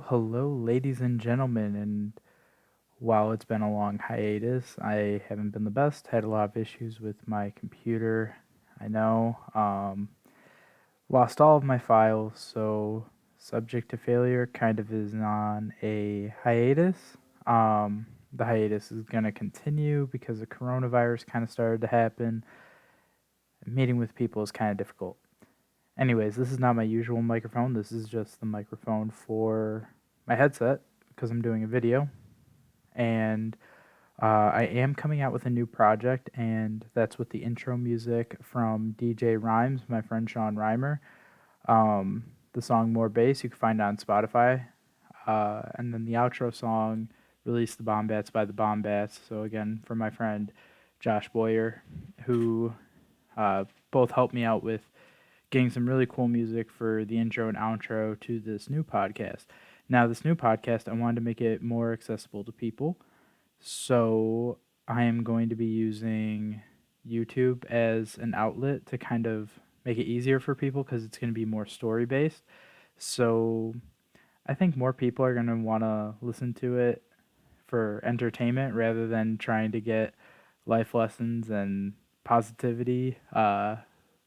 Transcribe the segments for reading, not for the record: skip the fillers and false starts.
Hello, ladies and gentlemen. And while it's been a long hiatus, I haven't been the best. Had a lot of issues with my computer. I know. Lost all of my files, so Subject to Failure kind of is on a hiatus. The hiatus is going to continue because the coronavirus kind of started to happen. Meeting with people is kind of difficult. Anyways, this is not my usual microphone. This is just the microphone for my headset because I'm doing a video. And I am coming out with a new project, and that's with the intro music from DJ Rhymes, my friend Sean Reimer. The song More Bass you can find on Spotify. And then the outro song, Release the Bombats by the Bombats. So again, from my friend Josh Boyer, who both helped me out with getting some really cool music for the intro and outro to this new podcast. Now, this new podcast, I wanted to make it more accessible to people. So I am going to be using YouTube as an outlet to kind of make it easier for people because it's going to be more story based. So I think more people are going to want to listen to it for entertainment rather than trying to get life lessons and positivity.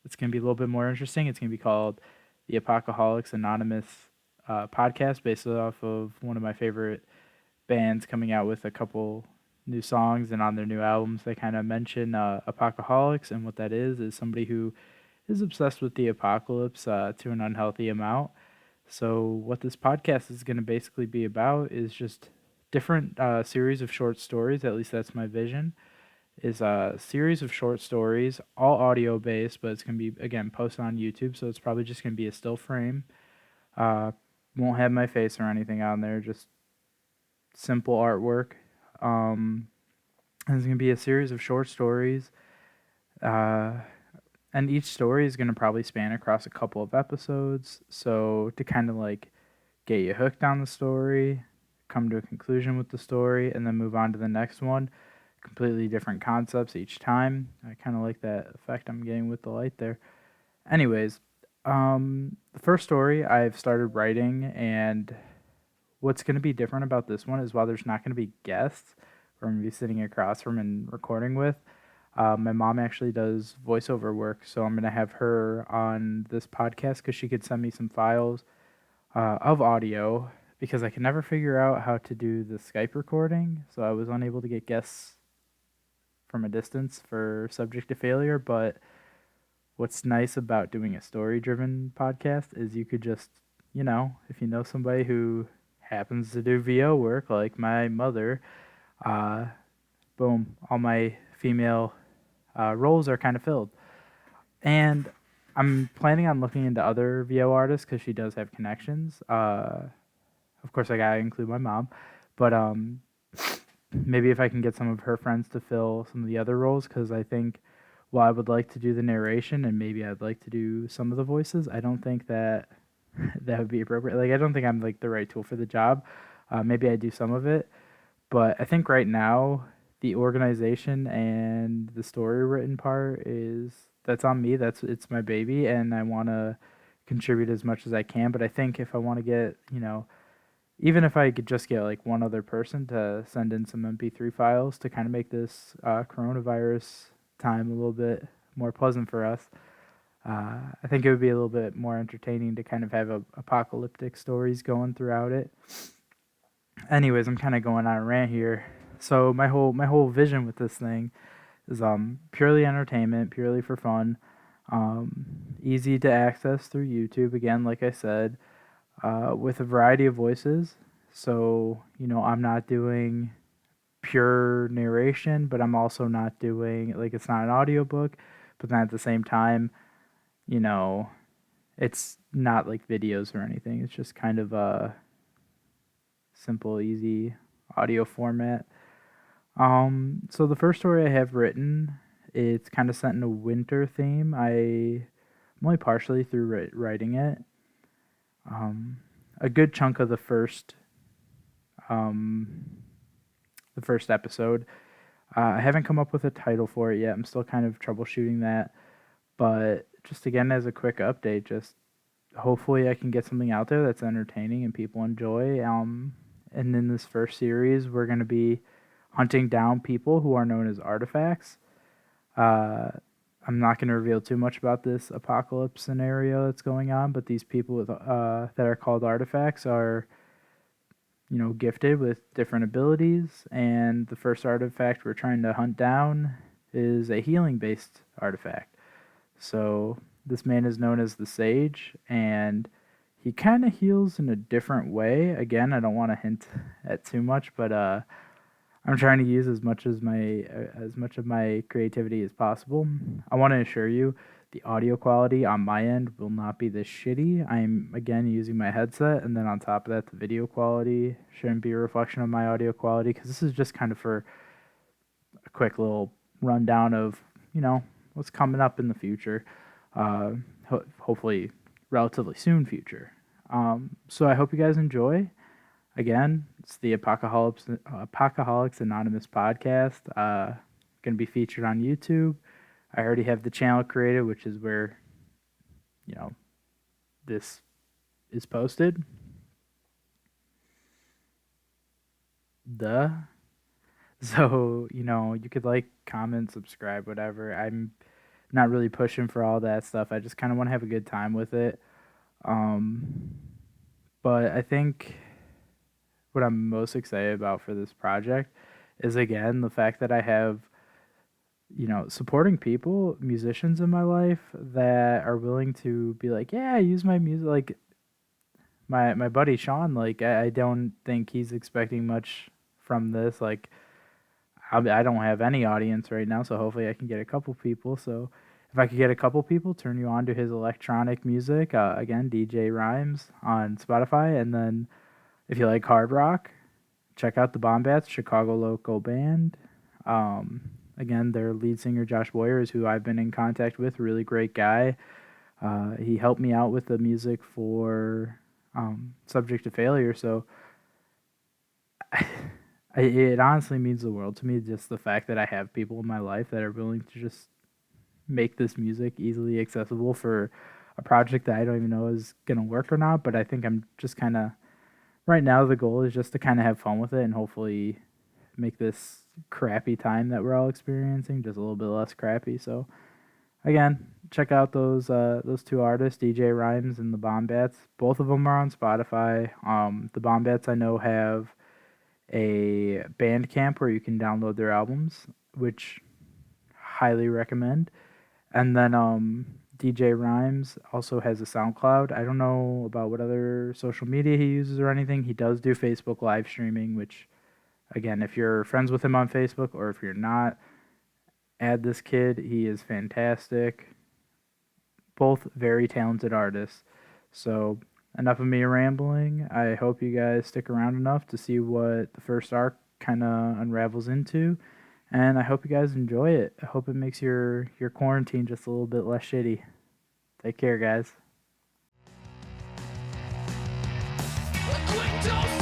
It's going to be a little bit more interesting. It's going to be called the Apocaholics Anonymous podcast, based off of one of my favorite bands coming out with a couple new songs, and on their new albums they kind of mention Apocaholics, and what that is somebody who is obsessed with the apocalypse to an unhealthy amount. So what this podcast is going to basically be about is just different series of short stories. At least that's my vision, is a series of short stories, all audio based, but it's going to be, again, posted on YouTube, so it's probably just going to be a still frame. Won't have my face or anything on there, just simple artwork. And it's going to be a series of short stories, and each story is going to probably span across a couple of episodes, so to kind of like get you hooked on the story, come to a conclusion with the story, and then move on to the next one. Completely different concepts each time. I kind of like that effect I'm getting with the light there. Anyways, the first story I've started writing, and what's going to be different about this one is while there's not going to be guests who I'm going to be sitting across from and recording with, my mom actually does voiceover work, so I'm going to have her on this podcast because she could send me some files of audio, because I can never figure out how to do the Skype recording, so I was unable to get guests from a distance for Subject to Failure. But what's nice about doing a story-driven podcast is you could just, if you know somebody who happens to do VO work, like my mother, boom, all my female roles are kind of filled. And I'm planning on looking into other VO artists because she does have connections. Of course, I gotta include my mom, but maybe if I can get some of her friends to fill some of the other roles, because I think while I would like to do the narration and maybe I'd like to do some of the voices, I don't think that that would be appropriate. Like, I don't think I'm like the right tool for the job. Maybe I do some of it, but I think right now the organization and the story written part that's on me. It's my baby, and I want to contribute as much as I can. But I think if I want to get, even if I could just get like one other person to send in some MP3 files to kind of make this coronavirus time a little bit more pleasant for us, I think it would be a little bit more entertaining to kind of have apocalyptic stories going throughout it. Anyways, I'm kind of going on a rant here. So my whole vision with this thing is purely entertainment, purely for fun, easy to access through YouTube. Again, like I said, with a variety of voices. So, I'm not doing pure narration, but I'm also not doing, like, it's not an audiobook, but then at the same time, It's not like videos or anything. It's just kind of a simple, easy audio format. So the first story I have written, it's kind of set in a winter theme. I'm only partially through writing it. Um, a good chunk of um, the first episode. I haven't come up with a title for it yet. I'm still kind of troubleshooting that. But just again, as a quick update, just hopefully I can get something out there that's entertaining and people enjoy. And in this first series, we're going to be hunting down people who are known as artifacts. Uh, I'm not going to reveal too much about this apocalypse scenario that's going on, but these people that are called artifacts are, gifted with different abilities. And the first artifact we're trying to hunt down is a healing-based artifact. So this man is known as the Sage, and he kind of heals in a different way. Again, I don't want to hint at too much, but I'm trying to use as much of my creativity as possible. I want to assure you, the audio quality on my end will not be this shitty. I'm again using my headset, and then on top of that, the video quality shouldn't be a reflection of my audio quality because this is just kind of for a quick little rundown of what's coming up in the future. Hopefully, relatively soon future. So I hope you guys enjoy. Again, it's the Apocaholics Anonymous podcast. Going to be featured on YouTube. I already have the channel created, which is where, this is posted. So, you could like, comment, subscribe, whatever. I'm not really pushing for all that stuff. I just kind of want to have a good time with it. But I think what I'm most excited about for this project is, again, the fact that I have, supporting people, musicians in my life that are willing to be like, yeah, use my music. Like my buddy Sean, like I don't think he's expecting much from this. Like I don't have any audience right now, so hopefully I can get a couple people. So if I could get a couple people, turn you on to his electronic music. Again, DJ Rhymes on Spotify, and then if you like hard rock, check out the Bombats, Chicago local band. Again, their lead singer Josh Boyer is who I've been in contact with. Really great guy. He helped me out with the music for Subject to Failure. So it honestly means the world to me, just the fact that I have people in my life that are willing to just make this music easily accessible for a project that I don't even know is going to work or not. But I think I'm just kind of, right now, the goal is just to kind of have fun with it and hopefully make this crappy time that we're all experiencing just a little bit less crappy. So again, check out those two artists, DJ Rhymes and the Bombats. Both of them are on Spotify. The Bombats I know have a Bandcamp where you can download their albums, which highly recommend. And then DJ Rhymes also has a SoundCloud. I don't know about what other social media he uses or anything. He does do Facebook live streaming, which, again, if you're friends with him on Facebook or if you're not, add this kid. He is fantastic. Both very talented artists. So enough of me rambling. I hope you guys stick around enough to see what the first arc kind of unravels into. And I hope you guys enjoy it. I hope it makes your quarantine just a little bit less shitty. Take care, guys. A quick dose